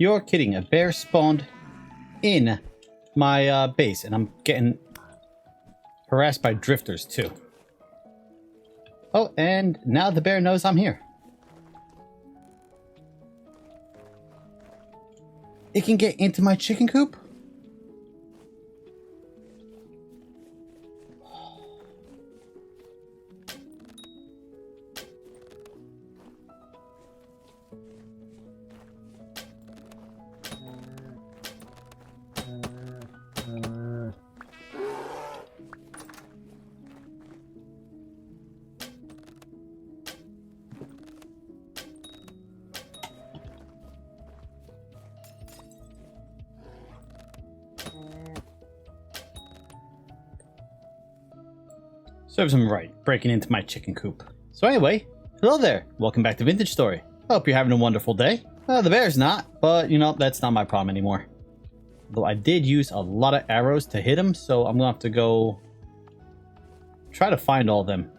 You're kidding. A bear spawned in my base, and I'm getting harassed by drifters too. Oh, and now the bear knows I'm here. It can get into my chicken coop? Serves him right, breaking into my chicken coop. So anyway, hello there. Welcome back to Vintage Story. I hope you're having a wonderful day. The bear's not, but you know, that's not my problem anymore. Though I did use a lot of arrows to hit him, so I'm gonna have to go try to find all of them.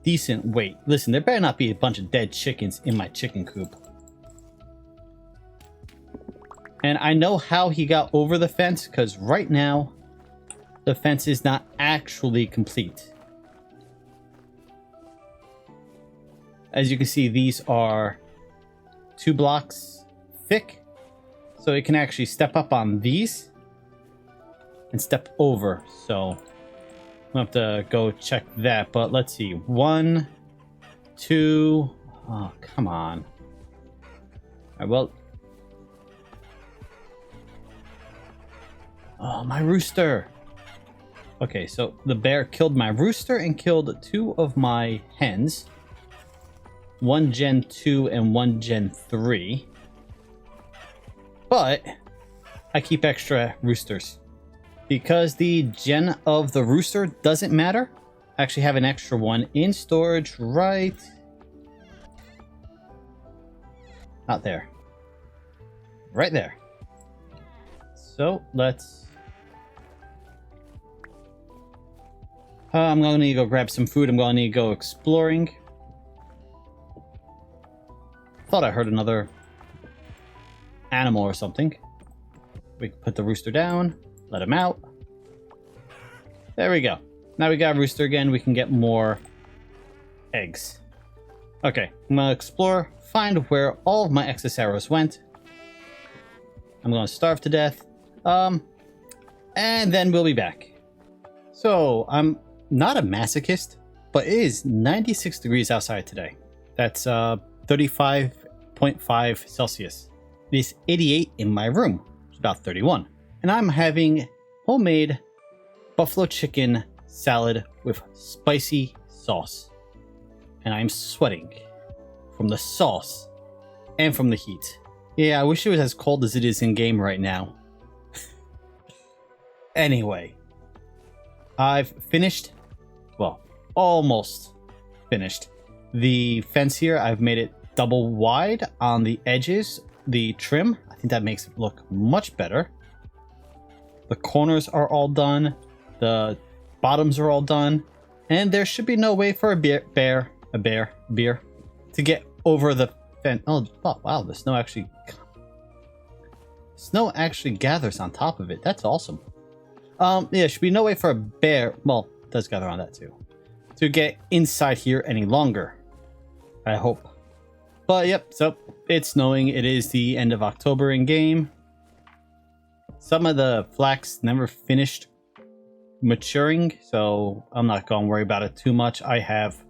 Decent weight. Listen, there better not be a bunch of dead chickens in my chicken coop. And I know how he got over the fence, because right now, the fence is not actually complete. As you can see, these are 2 blocks thick. So it can actually step up on these and step over. So I'm gonna have to go check that. But let's see. 1, 2. Oh, come on. All right, well. Oh, my rooster. Okay, so the bear killed my rooster and killed 2 of my hens. 1 Gen 2 and 1 Gen 3. But I keep extra roosters. Because the gen of the rooster doesn't matter, I actually have an extra one in storage right... not there. Right there. So let's... I'm going to need to go grab some food. I'm going to need to go exploring. Thought I heard another animal or something. We can put the rooster down, let him out. There we go. Now we got a rooster again. We can get more eggs. Okay, I'm going to explore, find where all of my excess arrows went. I'm going to starve to death. And then we'll be back. So, I'm not a masochist, but it is 96 degrees outside today. That's 35.5 Celsius. It is 88 in my room. It's about 31. And I'm having homemade buffalo chicken salad with spicy sauce. And I'm sweating from the sauce and from the heat. Yeah, I wish it was as cold as it is in game right now. Anyway, I've finished, well, almost finished the fence here. I've made it double wide on the edges, the trim. I think that makes it look much better. The corners are all done. The bottoms are all done. And there should be no way for a bear to get over the fence. Oh, wow, the snow actually gathers on top of it. That's awesome. Yeah, should be no way for a bear, well, it does gather on that too, to get inside here any longer. I hope. But yep, so it's snowing. It is the end of October in game. Some of the flax never finished maturing, so I'm not going to worry about it too much. I have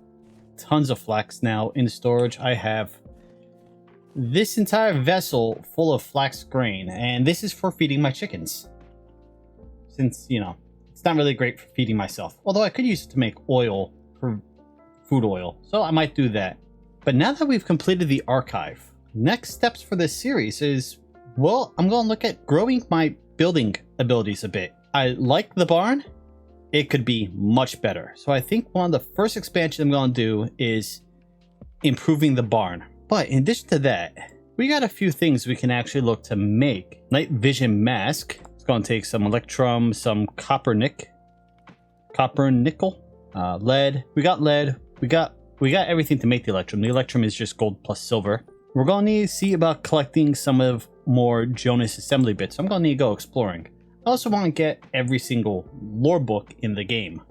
tons of flax now in storage. I have this entire vessel full of flax grain, and this is for feeding my chickens. Since, you know, it's not really great for feeding myself. Although I could use it to make oil for food oil, so I might do that. But now that we've completed the archive, next steps for this series is, well, I'm going to look at growing my building abilities a bit. I like the barn. It could be much better. So I think one of the first expansions I'm going to do is improving the barn. But in addition to that, we got a few things we can actually look to make. Night vision mask. It's going to take some electrum, some copper nickel, lead. We got lead. We got everything to make the electrum. The electrum is just gold plus silver. We're going to need to see about collecting some of more Jonas assembly bits, so I'm going to need to go exploring. I also want to get every single lore book in the game,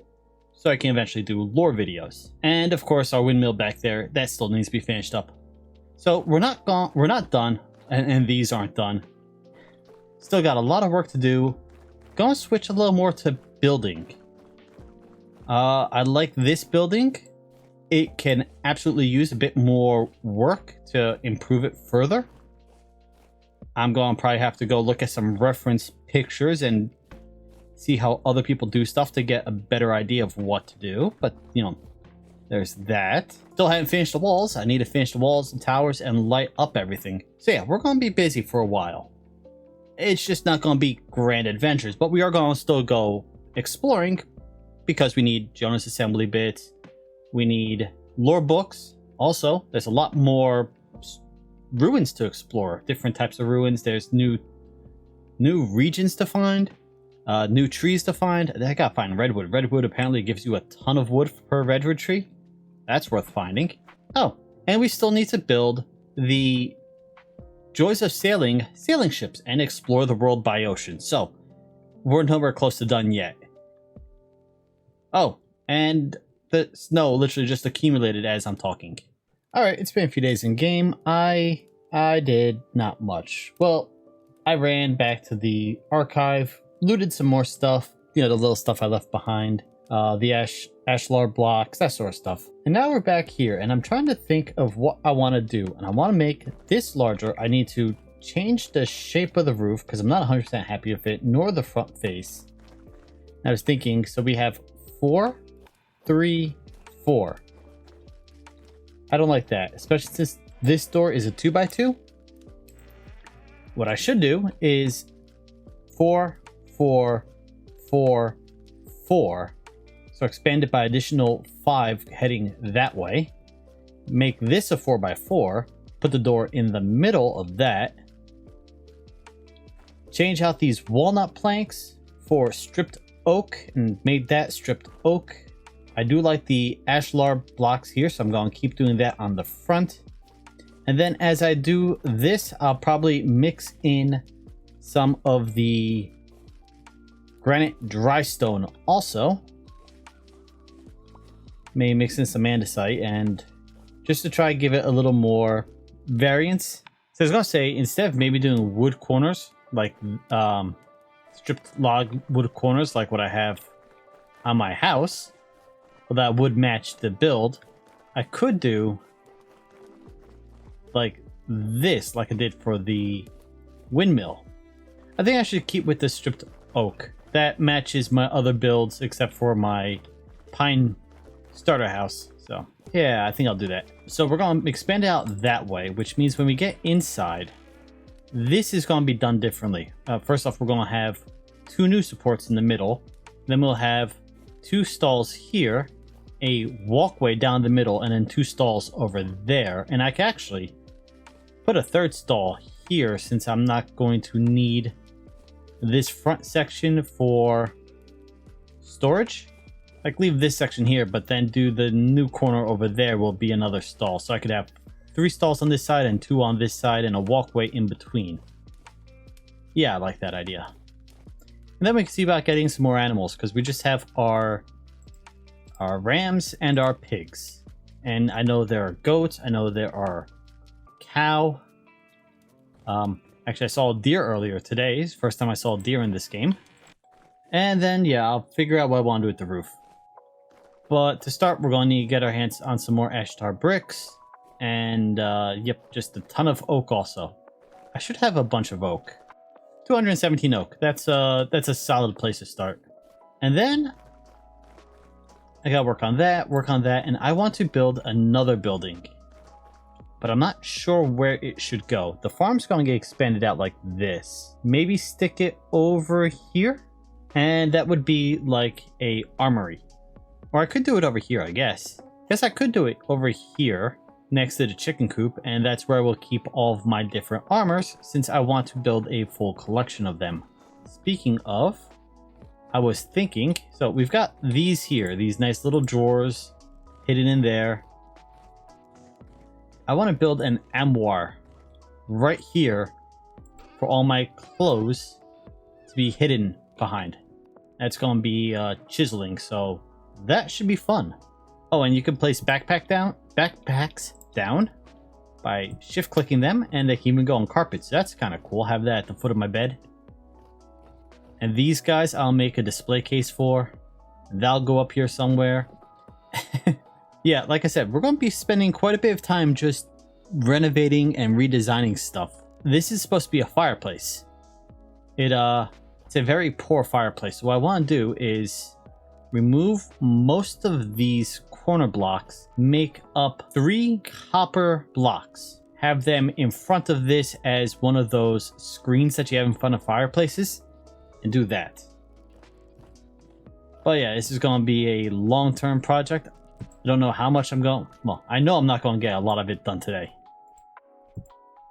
so I can eventually do lore videos. And of course, our windmill back there, that still needs to be finished up. So we're not done, and these aren't done. Still got a lot of work to do. Gonna switch a little more to building. I like this building. It can absolutely use a bit more work to improve it further. I'm going to probably have to go look at some reference pictures and see how other people do stuff to get a better idea of what to do. But, you know, there's that. Still haven't finished the walls. I need to finish the walls and towers and light up everything. So yeah, we're going to be busy for a while. It's just not going to be grand adventures, but we are going to still go exploring because we need Jonas assembly bits. We need lore books. Also, there's a lot more ruins to explore. Different types of ruins. There's new regions to find. New trees to find. I gotta find redwood. Redwood apparently gives you a ton of wood per redwood tree. That's worth finding. Oh, and we still need to build the Joys of Sailing ships and explore the world by ocean. So, we're nowhere close to done yet. Oh, and the snow literally just accumulated as I'm talking. Alright, it's been a few days in game. I did not much. Well, I ran back to the archive, looted some more stuff, you know, the little stuff I left behind, the ashlar blocks, that sort of stuff. And now we're back here, and I'm trying to think of what I want to do. And I want to make this larger. I need to change the shape of the roof, because I'm not 100% happy with it, nor the front face. I was thinking, so we have 4, 3, 4. I don't like that, especially since this door is a 2x2. What I should do is 4, 4, 4, 4. So expand it by additional 5 heading that way. Make this a 4x4. Put the door in the middle of that. Change out these walnut planks for stripped oak and made that stripped oak. I do like the ashlar blocks here, so I'm going to keep doing that on the front. And then as I do this, I'll probably mix in some of the granite dry stone also. Maybe mix in some andesite, and just to try to give it a little more variance. So I was going to say, instead of maybe doing wood corners, like stripped log wood corners like what I have on my house, well, that would match the build. I could do like this, like I did for the windmill. I think I should keep with the stripped oak. That matches my other builds except for my pine starter house. So yeah, I think I'll do that. So we're going to expand it out that way, which means when we get inside, this is going to be done differently. First off, we're going to have 2 new supports in the middle. Then we'll have 2 stalls here, a walkway down the middle, and then 2 stalls over there. And I can actually put a 3rd stall here since I'm not going to need this front section for storage. Like leave this section here, but then do the new corner over there will be another stall. So I could have 3 stalls on this side and 2 on this side and a walkway in between. Yeah, I like that idea. And then we can see about getting some more animals, because we just have our rams and our pigs. And I know there are goats. I know there are cow. Actually, I saw a deer earlier today. It's the first time I saw a deer in this game. And then, yeah, I'll figure out what I want to do with the roof. But to start, we're going to need to get our hands on some more ash tar bricks. And, yep, just a ton of oak also. I should have a bunch of oak. 217 oak. That's a solid place to start. And then I gotta work on that, and I want to build another building. But I'm not sure where it should go. The farm's gonna get expanded out like this. Maybe stick it over here? And that would be like a armory. Or I could do it over here, I guess. Guess I could do it over here next to the chicken coop, and that's where I will keep all of my different armors since I want to build a full collection of them. Speaking of, I was thinking, so we've got these here, these nice little drawers hidden in there. I want to build an armoire right here for all my clothes to be hidden behind. That's going to be chiseling, so that should be fun. Oh, and you can place backpacks down by shift clicking them, and they can even go on carpets. So that's kind of cool. Have that at the foot of my bed. And these guys I'll make a display case for. That'll go up here somewhere. Yeah, like I said, we're going to be spending quite a bit of time just renovating and redesigning stuff. This is supposed to be a fireplace. It's a very poor fireplace. So what I want to do is remove most of these corner blocks, make up 3 copper blocks, have them in front of this as one of those screens that you have in front of fireplaces, and do that. But yeah, this is going to be a long-term project. I don't know how much well, I know I'm not going to get a lot of it done today.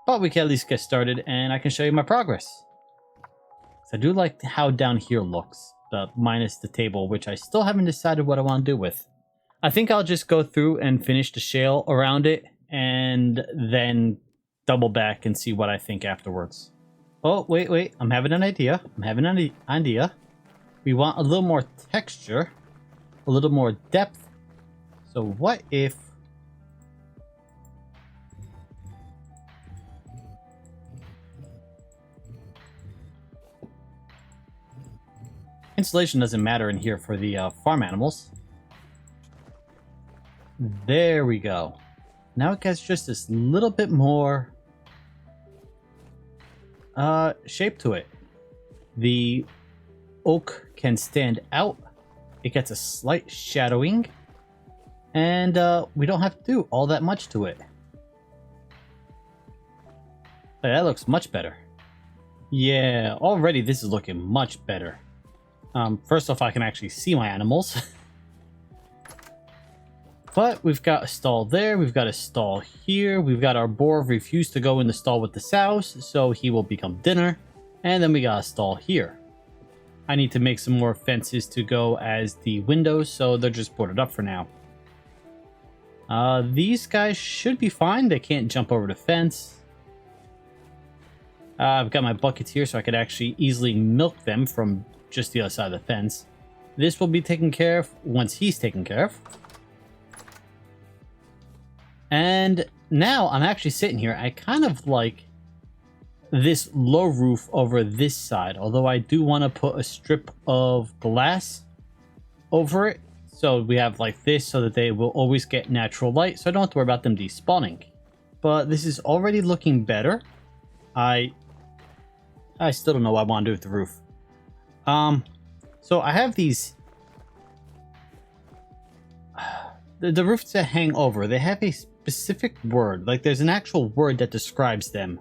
But we can at least get started, and I can show you my progress. So I do like how down here looks, minus the table, which I still haven't decided what I want to do with. I think I'll just go through and finish the shale around it, and then double back and see what I think afterwards. Oh, wait, I'm having an idea. We want a little more texture, a little more depth. So what if... Insulation doesn't matter in here for the farm animals. There we go. Now it gets just this little bit more shape to it. The oak can stand out. It gets a slight shadowing. And we don't have to do all that much to it. That looks much better. Yeah, already this is looking much better. First off, I can actually see my animals. But we've got a stall there, we've got a stall here, we've got our boar refused to go in the stall with the sows, so he will become dinner. And then we got a stall here. I need to make some more fences to go as the windows, so they're just boarded up for now. These guys should be fine. They can't jump over the fence. I've got my buckets here so I could actually easily milk them from just the other side of the fence. This will be taken care of once he's taken care of. And now I'm actually sitting here. I kind of like this low roof over this side, although I do want to put a strip of glass over it. So we have like this so that they will always get natural light, so I don't have to worry about them despawning. But this is already looking better. I still don't know what I want to do with the roof. So I have these... The roofs that hang over, they have a specific word. Like there's an actual word that describes them.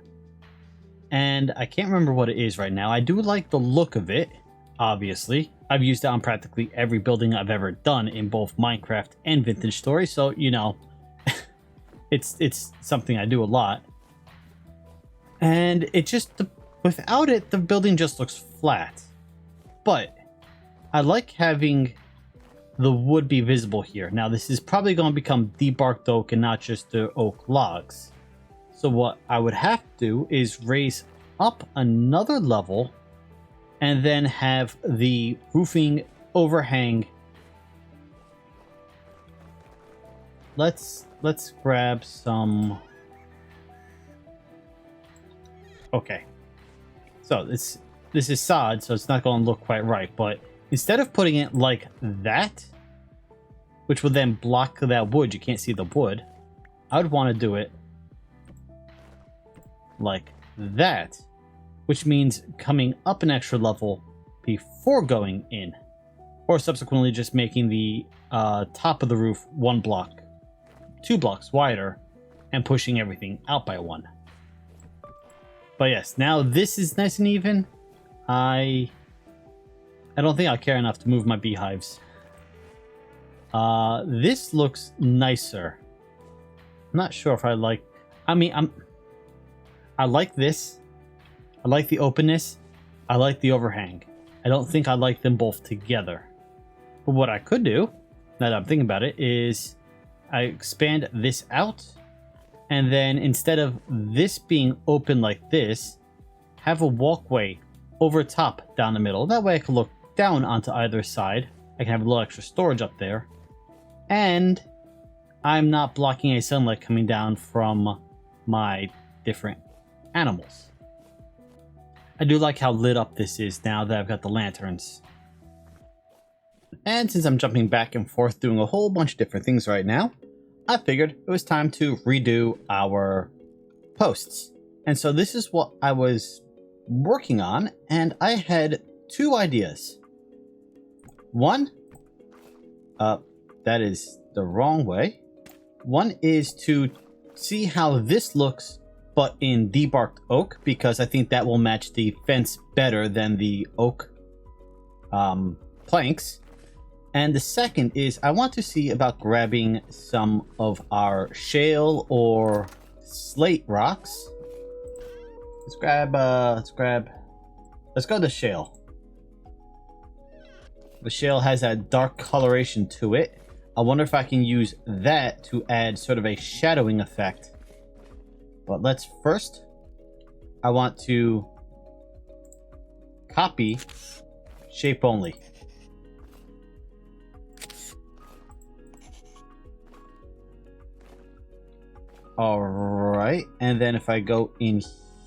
And I can't remember what it is right now. I do like the look of it, obviously. I've used it on practically every building I've ever done in both Minecraft and Vintage Story, so, you know, it's something I do a lot. And it just, without it, the building just looks flat. But I like having the wood be visible here. Now, this is probably going to become debarked oak and not just the oak logs. So what I would have to do is raise up another level and then have the roofing overhang. Let's grab some. Okay. So this is sod, so it's not going to look quite right, but instead of putting it like that, which would then block that wood, you can't see the wood, I would want to do it like that, which means coming up an extra level before going in, or subsequently just making the top of the roof 1 block, 2 blocks wider, and pushing everything out by 1. But yes, now this is nice and even. I don't think I care enough to move my beehives. This looks nicer. I'm not sure if I like... I mean, I like this. I like the openness. I like the overhang. I don't think I like them both together. But what I could do, now that I'm thinking about it, is I expand this out. And then instead of this being open like this, have a walkway over top down the middle. That way I can look down onto either side. I can have a little extra storage up there. And I'm not blocking any sunlight coming down from my different animals. I do like how lit up this is now that I've got the lanterns. And since I'm jumping back and forth doing a whole bunch of different things right now, I figured it was time to redo our posts. And so this is what I was working on, and I had two ideas. One, that is the wrong way. One is to see how this looks, but in debarked oak, because I think that will match the fence better than the oak planks. And the second is I want to see about grabbing some of our shale or slate rocks. Let's go to shale. The shale has a dark coloration to it. I wonder if I can use that to add sort of a shadowing effect. But let's first, I want to copy shape only. Alright, and then if I go in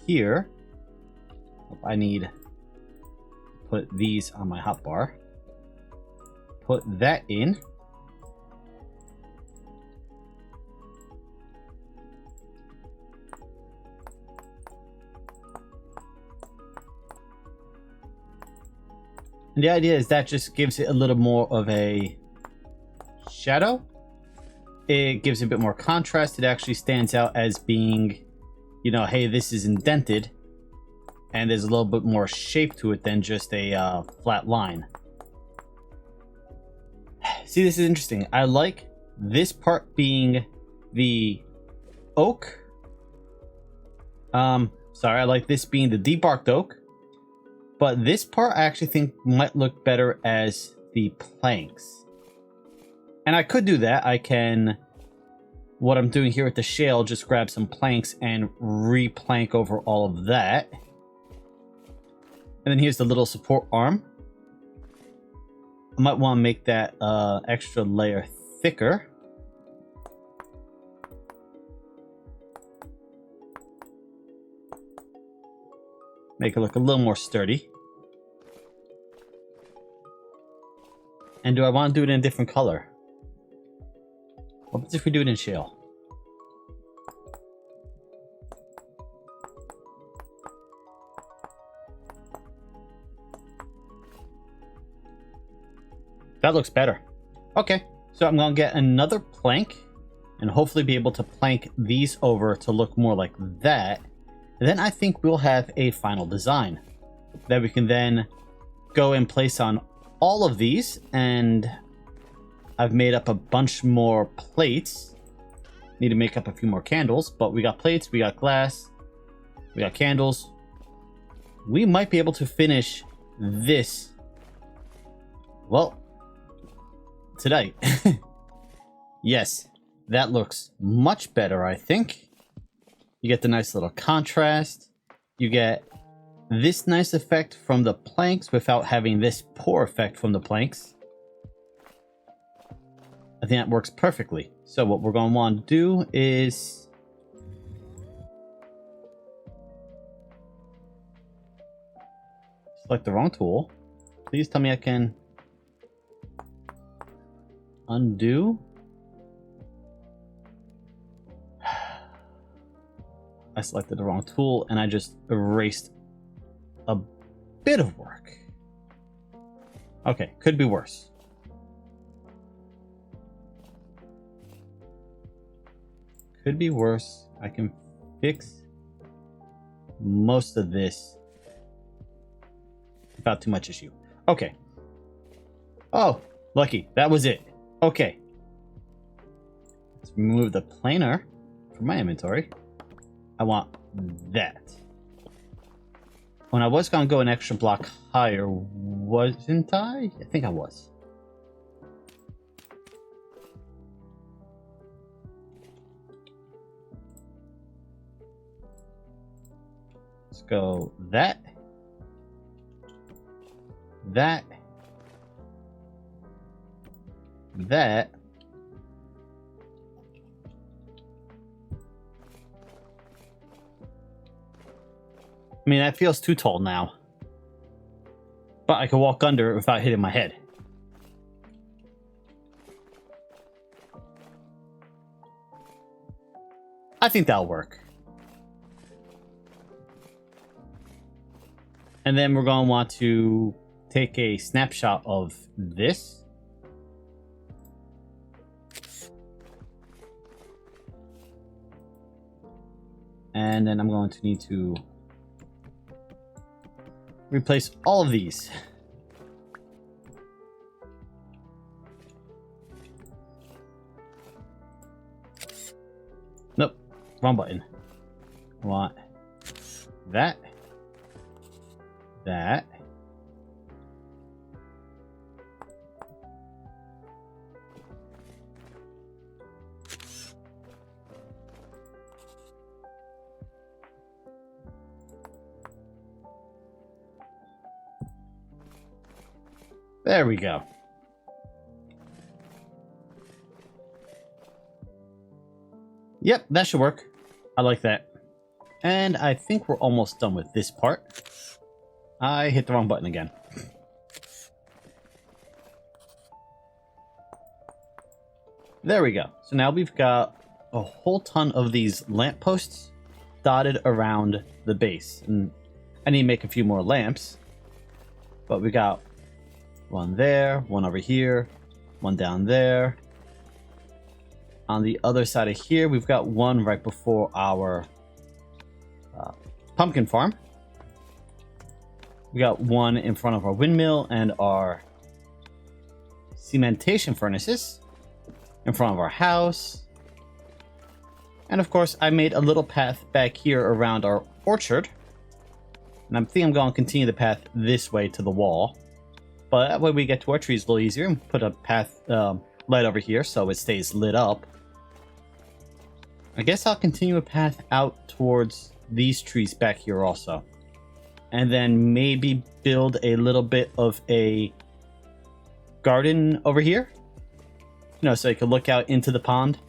here, I need to put these on my hotbar. Put that in. And the idea is that just gives it a little more of a shadow. It gives it a bit more contrast. It actually stands out as being, you know, hey, this is indented. And there's a little bit more shape to it than just a flat line. See, this is interesting. I like this part being the oak. I like this being the debarked oak. But this part I actually think might look better as the planks. And I could do that. I can, what I'm doing here with the shale, just grab some planks and replank over all of that. And then here's the little support arm. I might want to make that extra layer thicker. Make it look a little more sturdy. And do I want to do it in a different color? What if we do it in shale? That looks better. Okay, so I'm gonna get another plank and hopefully be able to plank these over to look more like that. And then I think we'll have a final design that we can then go and place on all of these. And I've made up a bunch more plates. Need to make up a few more candles, but we got plates, we got glass, we got candles. We might be able to finish this, well, tonight. Yes, that looks much better, I think. You get the nice little contrast. You get this nice effect from the planks without having this poor effect from the planks. I think that works perfectly. So what we're going to want to do is select the wrong tool. Please tell me I can undo. I selected the wrong tool and I just erased a bit of work. Okay, could be worse. Could be worse. I can fix most of this without too much issue. Okay. Oh, lucky. That was it. Okay. Let's remove the planer from my inventory. I want that. When I was going to go an extra block higher, wasn't I? I think I was. Let's go that. That. That. I mean, that feels too tall now. But I can walk under it without hitting my head. I think that'll work. And then we're going to want to take a snapshot of this. And then I'm going to need to replace all of these. Nope, wrong button. I want that. That. There we go. Yep, that should work. I like that. And I think we're almost done with this part. I hit the wrong button again. There we go. So now we've got a whole ton of these lampposts dotted around the base. And I need to make a few more lamps. But we got one there, one over here, one down there. On the other side of here, we've got one right before our pumpkin farm. We got one in front of our windmill and our cementation furnaces. In front of our house. And of course, I made a little path back here around our orchard. And I think I'm going to continue the path this way to the wall. But that way we get to our trees a little easier. And put a path light over here so it stays lit up. I guess I'll continue a path out towards these trees back here also. And then maybe build a little bit of a garden over here. You know, so I could look out into the pond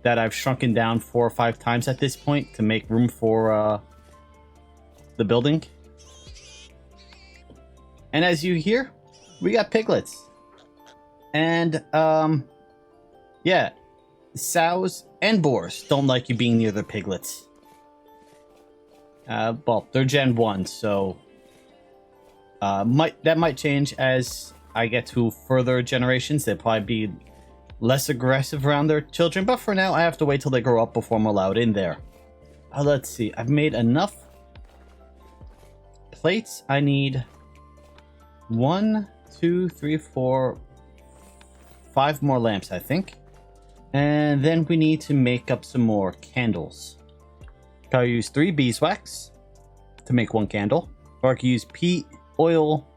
that I've shrunken down 4 or 5 times at this point to make room for the building. And as you hear, we got piglets. And, yeah, sows and boars don't like you being near their piglets. Well, they're Gen 1, so that might change as I get to further generations. They'll probably be less aggressive around their children, but for now I have to wait till they grow up before I'm allowed in there. Let's see, I've made enough plates. I need 1, 2, 3, 4, 5 more lamps, I think. And then we need to make up some more candles. I'll use 3 beeswax to make 1 candle, or I can use peat, oil,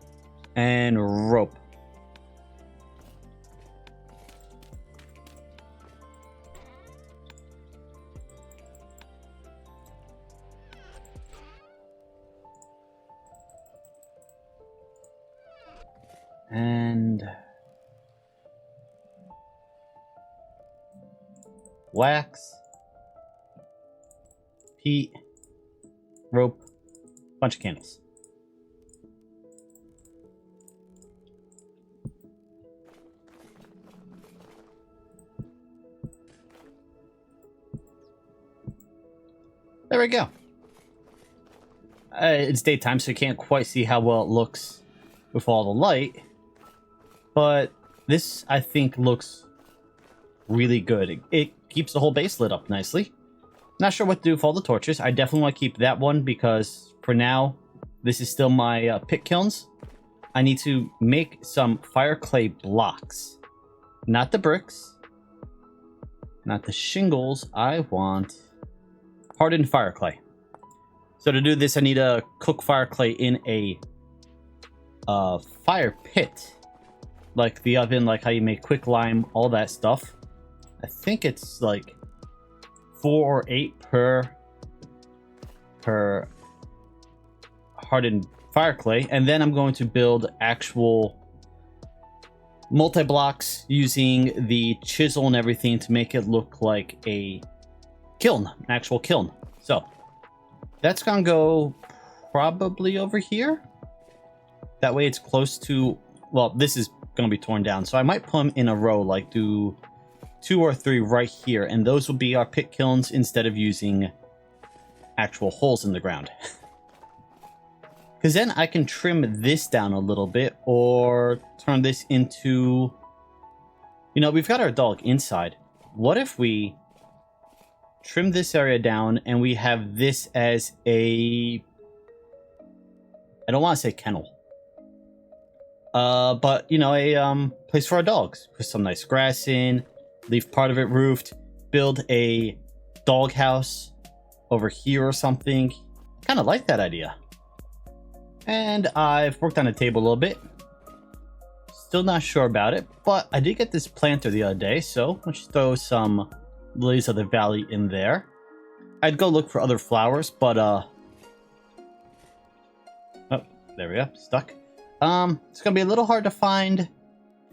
and rope. And wax, peat, rope, bunch of candles. There we go. It's daytime, so you can't quite see how well it looks with all the light. But this, I think, looks really good. It keeps the whole base lit up nicely. Not sure what to do with all the torches. I definitely want to keep that one because for now, this is still my pit kilns. I need to make some fire clay blocks. Not the bricks. Not the shingles. I want hardened fire clay. So to do this, I need to cook fire clay in a fire pit. Like the oven, like how you make quick lime, all that stuff. I think it's like 4 or 8 per her hardened fire clay, and then I'm going to build actual multi-blocks using the chisel and everything to make it look like a kiln, an actual kiln. So that's gonna go probably over here. That way it's close to, well, this is gonna be torn down, so I might put them in a row, like do 2 or 3 right here, and those will be our pit kilns instead of using actual holes in the ground. Because then I can trim this down a little bit, or turn this into... You know, we've got our dog inside. What if we trim this area down and we have this as a... I don't want to say kennel. But, you know, a place for our dogs. Put some nice grass in, leave part of it roofed, build a dog house over here or something. Kind of like that idea. And I've worked on a table a little bit. Still not sure about it, but I did get this planter the other day, so let's throw some lilies of the valley in there. I'd go look for other flowers, but oh, there we go, stuck. It's gonna be a little hard to find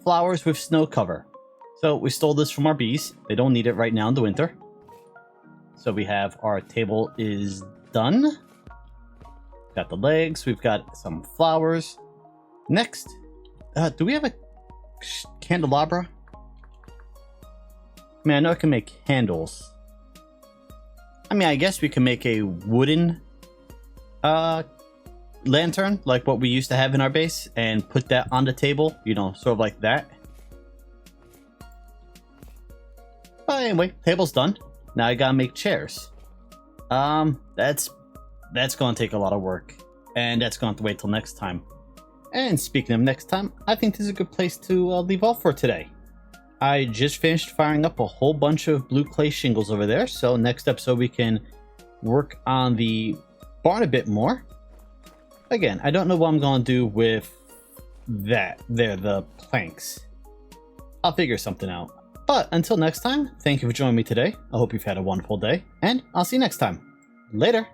flowers with snow cover. So we stole this from our bees. They don't need it right now in the winter. So we have our table is done. Got the legs, we've got some flowers. Next, do we have a candelabra? I mean, I know I can make candles. I mean, I guess we can make a wooden lantern, like what we used to have in our base, and put that on the table, you know, sort of like that. But anyway, table's done. Now I gotta make chairs. That's gonna take a lot of work, and that's gonna have to wait till next time. And speaking of next time, I think this is a good place to leave off for today. I just finished firing up a whole bunch of blue clay shingles over there, so next episode we can work on the barn a bit more. Again, I don't know what I'm gonna do with that there, the planks. I'll figure something out. But until next time, thank you for joining me today. I hope you've had a wonderful day, and I'll see you next time. Later!